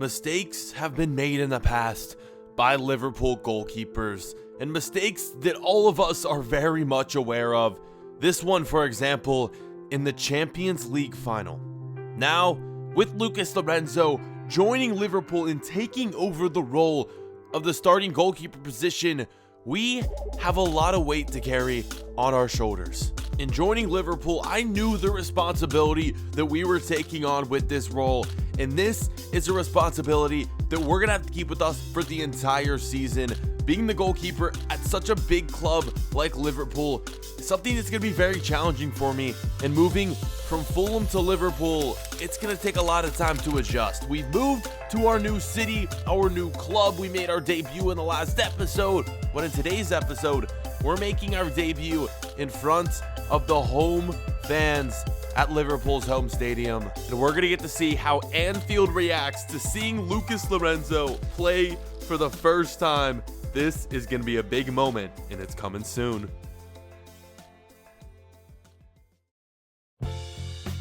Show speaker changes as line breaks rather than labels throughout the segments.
Mistakes have been made in the past by Liverpool goalkeepers, and mistakes that all of us are very much aware of. This one, for example, in the Champions League final. Now, with Lucas Lorenzo joining Liverpool and taking over the role of the starting goalkeeper position, we have a lot of weight to carry on our shoulders. In joining Liverpool, I knew the responsibility that we were taking on with this role, and this is a responsibility that we're gonna have to keep with us for the entire season. Being the goalkeeper at such a big club like Liverpool is something that's gonna be very challenging for me, and moving from Fulham to Liverpool, it's gonna take a lot of time to adjust. We've moved to our new city, our new club. We made our debut in the last episode, but in today's episode, we're making our debut in front of the home fans at Liverpool's home stadium. And we're gonna get to see how Anfield reacts to seeing Lucas Lorenzo play for the first time. This is gonna be a big moment, and it's coming soon.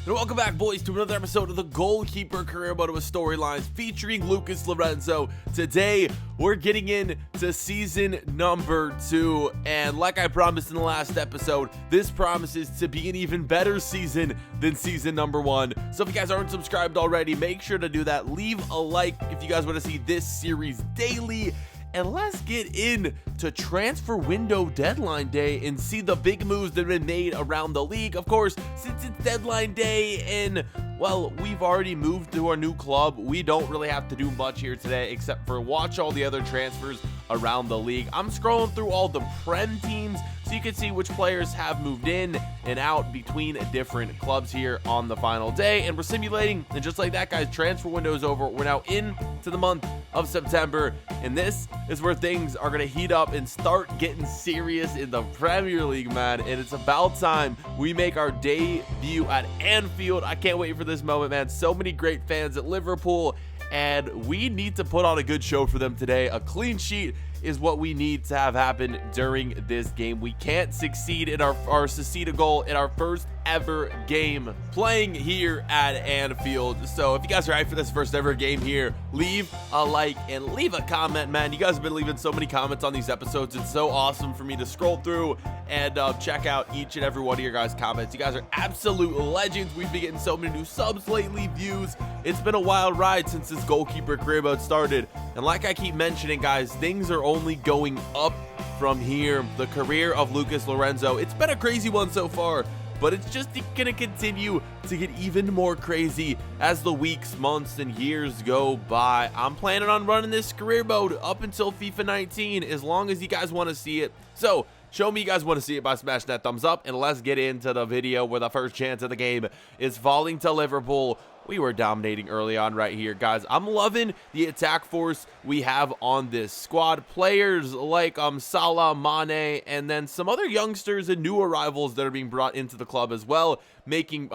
And welcome back, boys, to another episode of the Goalkeeper Career Mode with Storylines featuring Lucas Lorenzo. Today, we're getting into season number 2, and like I promised in the last episode, this promises to be an even better season than season number 1. So if you guys aren't subscribed already, make sure to do that. Leave a like if you guys want to see this series daily. And let's get into transfer window deadline day and see the big moves that have been made around the league. Of course, since it's deadline day and, well, we've already moved to our new club, we don't really have to do much here today except for watch all the other transfers around the league. I'm scrolling through all the Prem teams so you can see which players have moved in and out between different clubs here on the final day. And we're simulating, and just like that, guys, transfer window is over. We're now into the month of September, and this is where things are going to heat up and start getting serious in the Premier League, man. And it's about time we make our debut at Anfield. I can't wait for this moment, man. So many great fans at Liverpool, and we need to put on a good show for them today. A clean sheet is what we need to have happen during this game. We can't succeed in our succeed goal in our first ever game playing here at Anfield. So if you guys are hyped for this first ever game here, leave a like and leave a comment, man. You guys have been leaving so many comments on these episodes. It's so awesome for me to scroll through and check out each and every one of your guys' comments. You guys are absolute legends. We've been getting so many new subs lately, views. It's been a wild ride since this goalkeeper career mode started. And like I keep mentioning, guys, things are only going up from here. The career of Lucas Lorenzo, it's been a crazy one so far, but it's just gonna continue to get even more crazy as the weeks, months, and years go by. I'm planning on running this career mode up until FIFA 19, as long as you guys want to see it. So show me you guys want to see it by smashing that thumbs up, and let's get into the video where the first chance of the game is falling to Liverpool. We were dominating early on right here, guys. I'm loving the attack force we have on this squad. Players like Salah, Mane, and then some other youngsters and new arrivals that are being brought into the club as well, making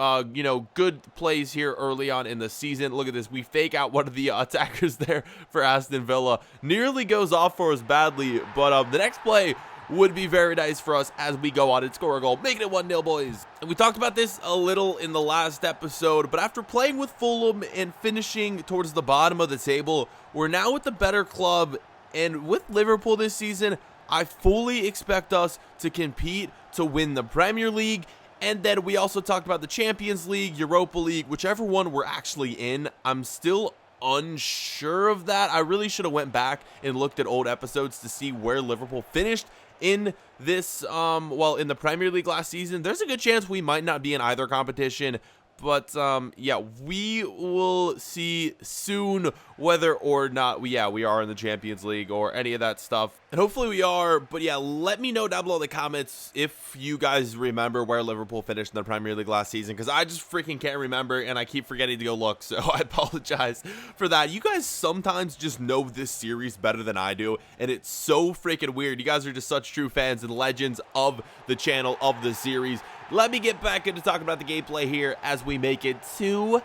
good plays here early on in the season. Look at this. We fake out one of the attackers there for Aston Villa. Nearly goes off for us badly, but the next play would be very nice for us as we go on and score a goal, making it 1-0, boys. And we talked about this a little in the last episode, but after playing with Fulham and finishing towards the bottom of the table, we're now with the better club. And with Liverpool this season, I fully expect us to compete to win the Premier League. And then we also talked about the Champions League, Europa League, whichever one we're actually in. I'm still unsure of that. I really should have went back and looked at old episodes to see where Liverpool finished in this in the Premier League last season. There's a good chance we might not be in either competition, but yeah, we will see soon whether or not we are in the Champions League or any of that stuff, and hopefully we are. But yeah, let me know down below in the comments if you guys remember where Liverpool finished in the Premier League last season, because I just freaking can't remember and I keep forgetting to go look, so I apologize for that. You guys sometimes just know this series better than I do, and it's so freaking weird. You guys are just such true fans and legends of the channel, of the series. Let me get back into talking about the gameplay here as we make it 2-0.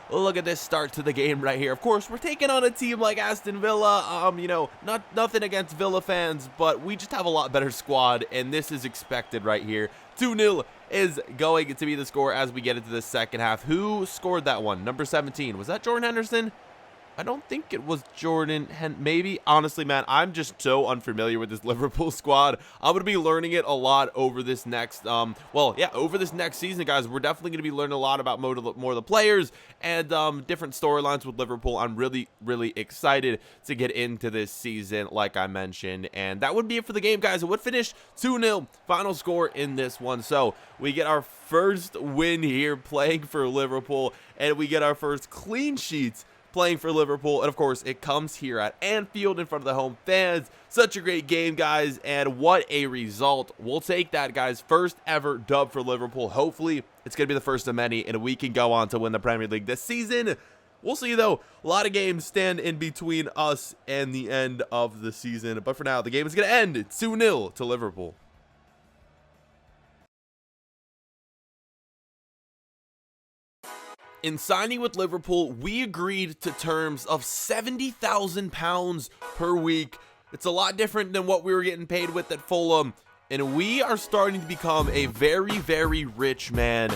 Look at this start to the game right here. Of course, we're taking on a team like Aston Villa. Nothing against Villa fans, but we just have a lot better squad, and this is expected right here. 2-0 is going to be the score as we get into the second half. Who scored that one? Number 17. Was that Jordan Henderson? I don't think it was Jordan. Maybe. Honestly, man, I'm just so unfamiliar with this Liverpool squad. I'm going to be learning it a lot over this next, over this next season, guys. We're definitely going to be learning a lot about more of the players and different storylines with Liverpool. I'm really, really excited to get into this season, like I mentioned. And that would be it for the game, guys. It would finish 2-0 final score in this one. So we get our first win here playing for Liverpool, and we get our first clean sheets playing for Liverpool. And of course, it comes here at Anfield in front of the home fans. Such a great game, guys, and what a result. We'll take that, guys. First ever dub for Liverpool. Hopefully it's gonna be the first of many, and we can go on to win the Premier League this season. We'll see, though. A lot of games stand in between us and the end of the season, but for now, the game is gonna end 2-0 to Liverpool. In signing with Liverpool, we agreed to terms of £70,000 per week. It's a lot different than what we were getting paid with at Fulham, and we are starting to become a very, very rich man.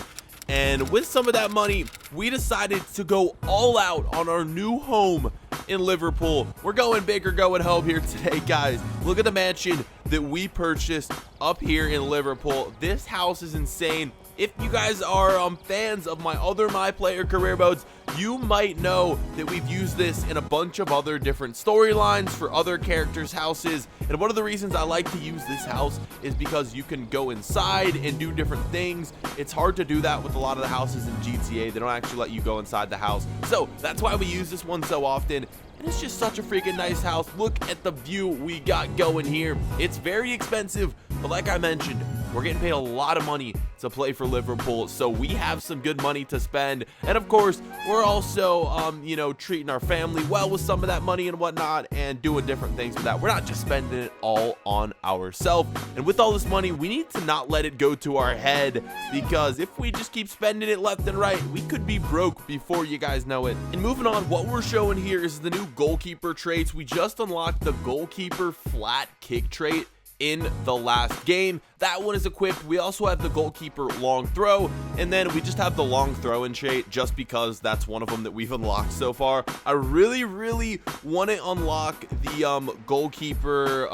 And with some of that money, we decided to go all out on our new home in Liverpool. We're going big or going home here today, guys. Look at the mansion that we purchased up here in Liverpool. This house is insane. If you guys are fans of my other My Player career modes, you might know that we've used this in a bunch of other different storylines for other characters' houses. And one of the reasons I like to use this house is because you can go inside and do different things. It's hard to do that with a lot of the houses in GTA. They don't actually let you go inside the house. So that's why we use this one so often. And it's just such a freaking nice house. Look at the view we got going here. It's very expensive, but like I mentioned, we're getting paid a lot of money to play for Liverpool, so we have some good money to spend. And of course, we're also, treating our family well with some of that money and whatnot, and doing different things with that. We're not just spending it all on ourselves. And with all this money, we need to not let it go to our head, because if we just keep spending it left and right, we could be broke before you guys know it. And moving on, what we're showing here is the new goalkeeper traits. We just unlocked the goalkeeper flat kick trait in the last game. That one is equipped. We also have the goalkeeper long throw, and then we just have the long throw in trait just because that's one of them that we've unlocked so far. I really want to unlock the goalkeeper,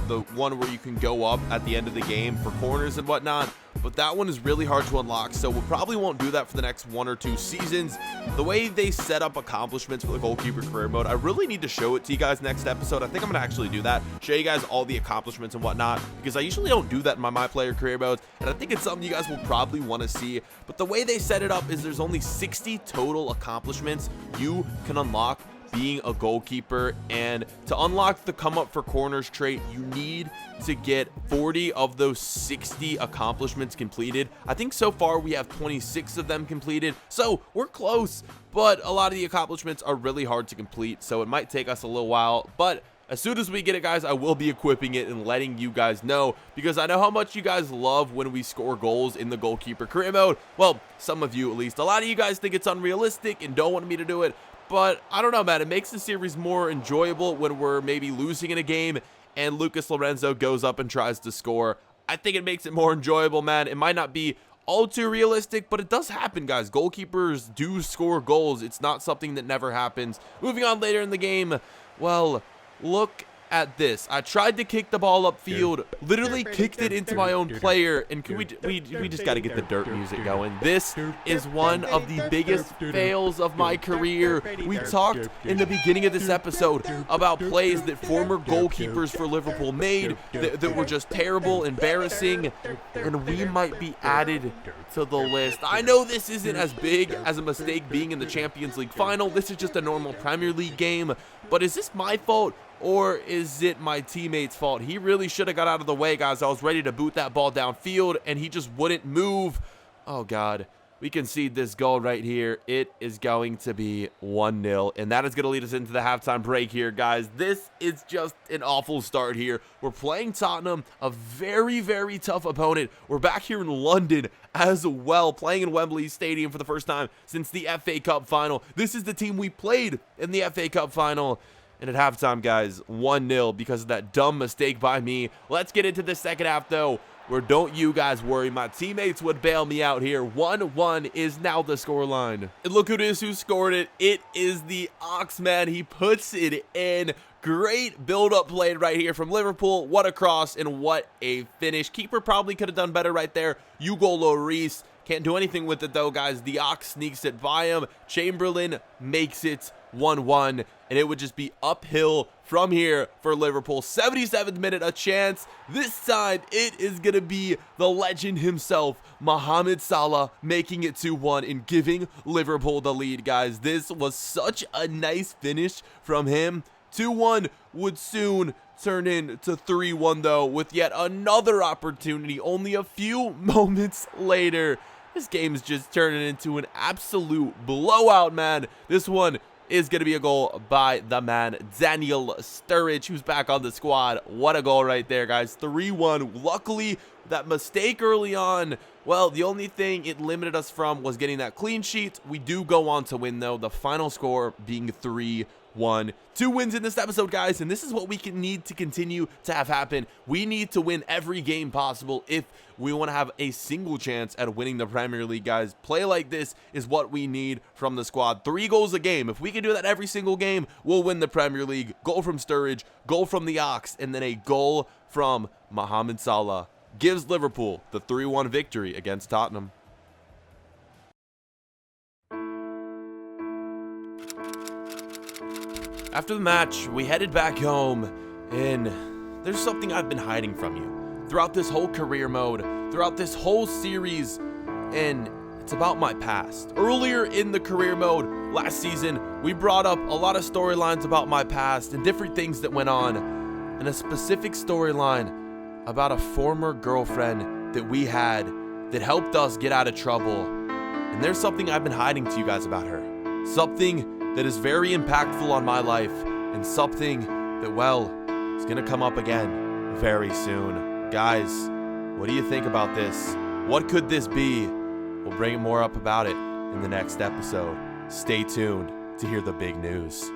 the one where you can go up at the end of the game for corners and whatnot, but that one is really hard to unlock, so we probably won't do that for the next 1 or 2 seasons. The way they set up accomplishments for the goalkeeper career mode, I really need to show it to you guys next episode. I think I'm gonna actually do that, show you guys all the accomplishments and whatnot, because I usually don't do that in my player career modes, and I think it's something you guys will probably want to see. But the way they set it up is there's only 60 total accomplishments you can unlock being a goalkeeper, and to unlock the come up for corners trait, you need to get 40 of those 60 accomplishments completed. I think so far we have 26 of them completed, so we're close, but a lot of the accomplishments are really hard to complete, so it might take us a little while. But as soon as we get it, guys, I will be equipping it and letting you guys know, because I know how much you guys love when we score goals in the goalkeeper career mode. Well, some of you at least. A lot of you guys think it's unrealistic and don't want me to do it, but I don't know, man. It makes the series more enjoyable when we're maybe losing in a game and Lucas Lorenzo goes up and tries to score. I think it makes it more enjoyable, man. It might not be all too realistic, but it does happen, guys. Goalkeepers do score goals. It's not something that never happens. Moving on later in the game, well, look at this. I tried to kick the ball upfield, literally kicked it into my own player, and can we just got to get the dirt music going. This is one of the biggest fails of my career. We talked in the beginning of this episode about plays that former goalkeepers for Liverpool made that were just terrible, embarrassing, and we might be added to the list. I know this isn't as big as a mistake being in the Champions League final. This is just a normal Premier League game, but is this my fault? Or is it my teammate's fault? He really should have got out of the way, guys. I was ready to boot that ball downfield, and he just wouldn't move. Oh, God. We concede this goal right here. It is going to be 1-0, and that is going to lead us into the halftime break here, guys. This is just an awful start here. We're playing Tottenham, a very, very tough opponent. We're back here in London as well, playing in Wembley Stadium for the first time since the FA Cup final. This is the team we played in the FA Cup final. And at halftime, guys, 1-0 because of that dumb mistake by me. Let's get into the second half, though. where don't you guys worry, my teammates would bail me out here. 1-1 is now the scoreline. And look who it is who scored it. It is the Oxman. He puts it in. Great build-up play right here from Liverpool. What a cross and what a finish. Keeper probably could have done better right there. Hugo Lloris can't do anything with it though, guys. The Ox sneaks it by him. Chamberlain makes it 1-1, and it would just be uphill from here for Liverpool. 77th minute, a chance. This time, it is going to be the legend himself, Mohamed Salah, making it 2-1 and giving Liverpool the lead, guys. This was such a nice finish from him. 2-1 would soon turn into 3-1, though, with yet another opportunity only a few moments later. This game's just turning into an absolute blowout, man. This one is going to be a goal by the man, Daniel Sturridge, who's back on the squad. What a goal right there, guys. 3-1. Luckily, that mistake early on, well, the only thing it limited us from was getting that clean sheet. We do go on to win, though, the final score being 3-1. 2 wins in this episode, guys, and this is what we need to continue to have happen. We need to win every game possible if we want to have a single chance at winning the Premier League, guys. Play like this is what we need from the squad. 3 goals a game. If we can do that every single game, we'll win the Premier League. Goal from Sturridge, goal from the Ox, and then a goal from Mohamed Salah gives Liverpool the 3-1 victory against Tottenham. After the match, we headed back home, and there's something I've been hiding from you throughout this whole career mode, throughout this whole series, and it's about my past. Earlier in the career mode last season, we brought up a lot of storylines about my past and different things that went on, and a specific storyline about a former girlfriend that we had that helped us get out of trouble. And there's something I've been hiding to you guys about her. Something that is very impactful on my life, and something that, well, is going to come up again very soon. Guys, what do you think about this? What could this be? We'll bring more up about it in the next episode. Stay tuned to hear the big news.